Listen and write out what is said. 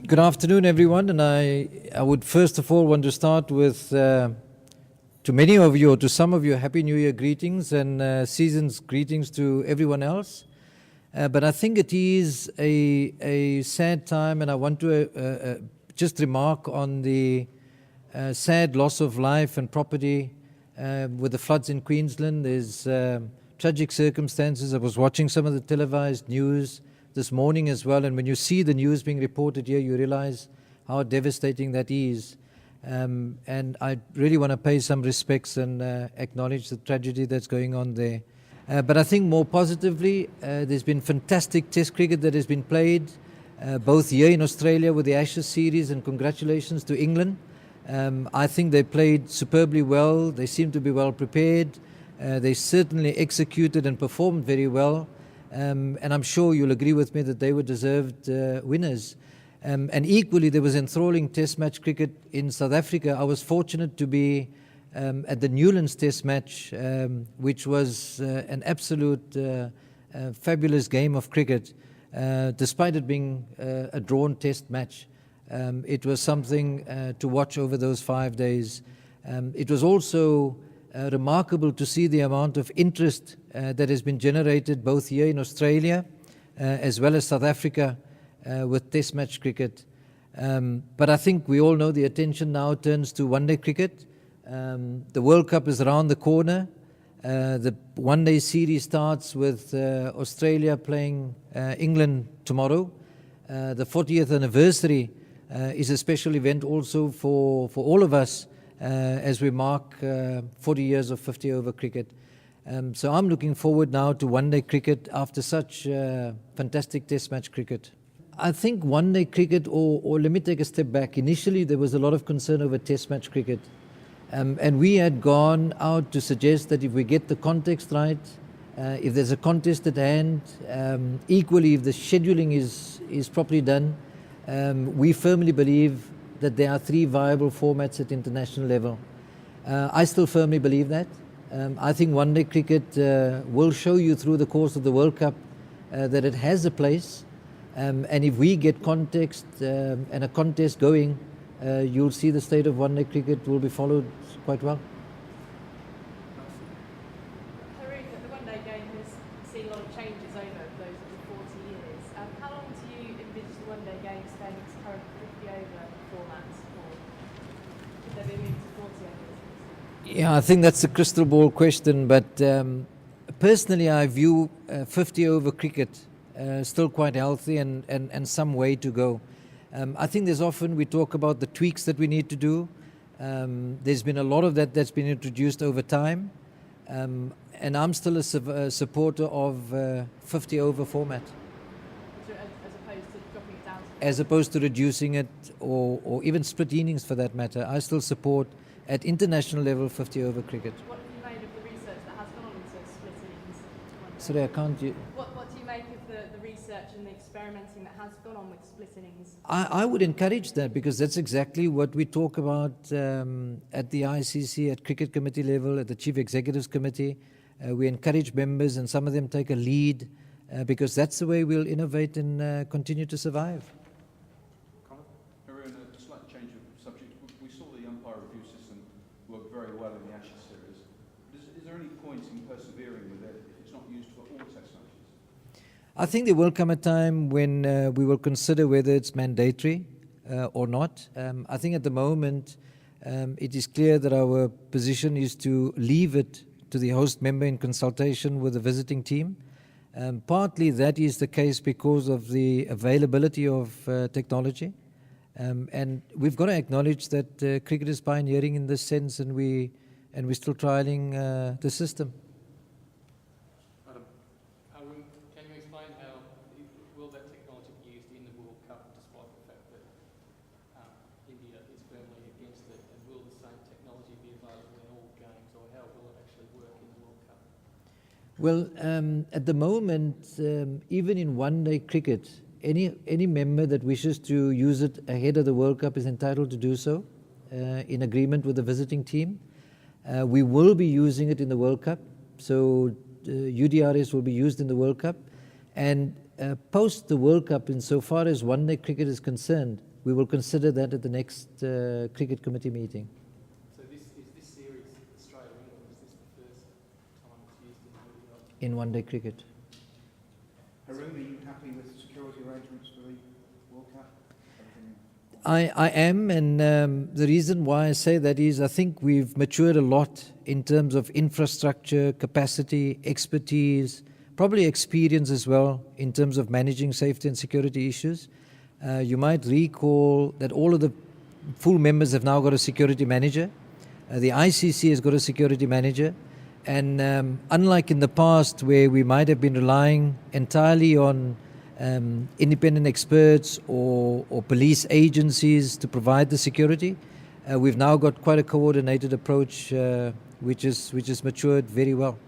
Good afternoon, everyone. And I would first of all want to start with, to many of you, or to some of you, Happy New Year greetings and season's greetings to everyone else. But I think it is a sad time, and I want to just remark on the sad loss of life and property with the floods in Queensland. There's tragic circumstances. I was watching some of the televised news this morning as well, and when you see the news being reported here, you realize how devastating that is. And I really want to pay some respects and acknowledge the tragedy that's going on there. But I think more positively, there's been fantastic test cricket that has been played, both here in Australia with the Ashes series, and congratulations to England. I think they played superbly well. They seem to be well prepared. They certainly executed and performed very well. And I'm sure you'll agree with me that they were deserved winners. And equally, there was enthralling test match cricket in South Africa. I was fortunate to be at the Newlands test match, which was an absolute fabulous game of cricket, despite it being a drawn test match. It was something to watch over those 5 days. It was also remarkable to see the amount of interest that has been generated both here in Australia as well as South Africa with test match cricket. But I think we all know the attention now turns to one-day cricket. The World Cup is around the corner. The one-day series starts with Australia playing England tomorrow. The 40th anniversary is a special event also for all of us as we mark 40 years of 50 over cricket. So I'm looking forward now to one-day cricket after such fantastic test match cricket. I think one-day cricket, or let me take a step back. Initially, there was a lot of concern over test match cricket. And we had gone out to suggest that if we get the context right, if there's a contest at hand, equally if the scheduling is properly done, we firmly believe that there are three viable formats at international level. I still firmly believe that. I think one-day cricket will show you through the course of the World Cup that it has a place. And if we get context and a contest going, you'll see the state of one-day cricket will be followed quite well. Haroon, the one-day game has seen a lot of changes over those 40 years. How long do you envisage the one-day game staying its current 50-over format, or could there be a move to 40 overs? Yeah, I think that's a crystal ball question, but personally I view 50-over cricket still quite healthy and some way to go. I think we talk about the tweaks that we need to do. There's been a lot of that's been introduced over time, and I'm still a supporter of 50-over format. As opposed to reducing it, or even split innings for that matter. I still support, at international level, 50-over cricket. What have you made of the research that has gone on into split innings? Sorry, I can't... What do you make of the research and the experimenting that has gone on with split innings? I would encourage that, because that's exactly what we talk about at the ICC, at cricket committee level, at the Chief Executives Committee. We encourage members, and some of them take a lead, because that's the way we'll innovate and continue to survive. Haroon, a slight change of subject. We saw the umpire review system work very well in the Ashes series. Is there any point in persevering with it if it's not used for all test matches? I think there will come a time when we will consider whether it's mandatory or not. I think at the moment it is clear that our position is to leave it to the host member in consultation with the visiting team. Partly that is the case because of the availability of technology. And we've got to acknowledge that cricket is pioneering in this sense, and we're still trialing the system. Haroon, can you explain how will that technology be used in the World Cup, despite the fact that India is firmly against it, and will the same technology be available in all games, or how will it actually work in the World Cup? Well, at the moment, even in one-day cricket, any member that wishes to use it ahead of the World Cup is entitled to do so in agreement with the visiting team. We will be using it in the World Cup, so UDRS will be used in the World Cup. And post the World Cup, insofar as one-day cricket is concerned, we will consider that at the next cricket committee meeting. So is this series Australia England, or is this the first time it's used in ODI? In one-day cricket. Haroon, are you happy with security arrangements for the World Cup? I am, and the reason why I say that is I think we've matured a lot in terms of infrastructure, capacity, expertise, probably experience as well in terms of managing safety and security issues. You might recall that all of the full members have now got a security manager. The ICC has got a security manager. And unlike in the past where we might have been relying entirely on independent experts or police agencies to provide the security, we've now got quite a coordinated approach which is matured very well.